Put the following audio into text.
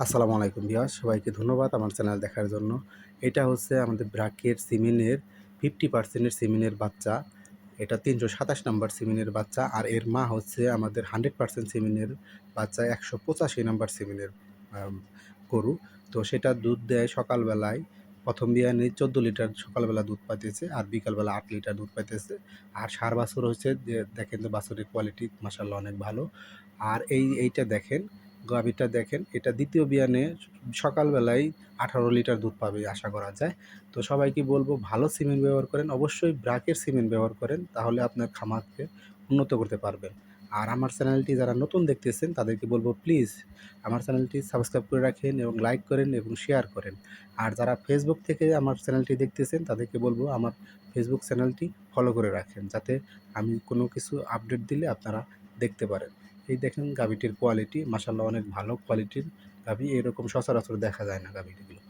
আসসালামু আলাইকুম ভিউয়ার্স, সবাইকে ধন্যবাদ আমার চ্যানেল দেখার জন্য। এটা হচ্ছে আমাদের ব্রাকের সিমেনের 50% এর সিমেনের বাচ্চা। এটা ৩২৭ নাম্বার সিমেনের বাচ্চা, আর এর মা হচ্ছে আমাদের 100% সিমেনের বাচ্চা, ১৮৫ নাম্বার সিমেনের আম গরু। তো সেটা দুধ দেয় সকালবেলায়। প্রথম বিয়ানে ১৪ লিটার সকালবেলা দুধ পাইতেছে, আর বিকালবেলা ৮ লিটার দুধ পাইতেছে। আর ষাঁড় বাছুর হচ্ছে যে দেখেন, তো বাছুরের কোয়ালিটি মাশাআল্লাহ অনেক ভালো। আর এইটা দেখেন, গাভীটা দেখেন, এটা দ্বিতীয় বিয়ানে সকালবেলায় 18 লিটার দুধ পাবে আশা করা যায়। তো সবাইকে বলবো ভালো সিমেন্ট ব্যবহার করেন, অবশ্যই ব্রাকের সিমেন্ট ব্যবহার করেন, তাহলে আপনার খামারকে উন্নত করতে পারবেন। আর আমার চ্যানেলটি যারা নতুন দেখতেছেন তাদেরকে বলবো প্লিজ আমার চ্যানেলটি সাবস্ক্রাইব করে রাখেন এবং লাইক করেন এবং শেয়ার করেন। আর যারা ফেসবুক থেকে আমার চ্যানেলটি দেখতেছেন তাদেরকে বলবো আমার ফেসবুক চ্যানেলটি ফলো করে রাখেন, যাতে আমি কোনো কিছু আপডেট দিলে আপনারা দেখতে পারেন। এই দেখেন গাভীটির কোয়ালিটি মাশাআল্লাহ অনেক ভালো কোয়ালিটির গাভী, এরকম সচরাচর দেখা যায় না গাভীগুলো।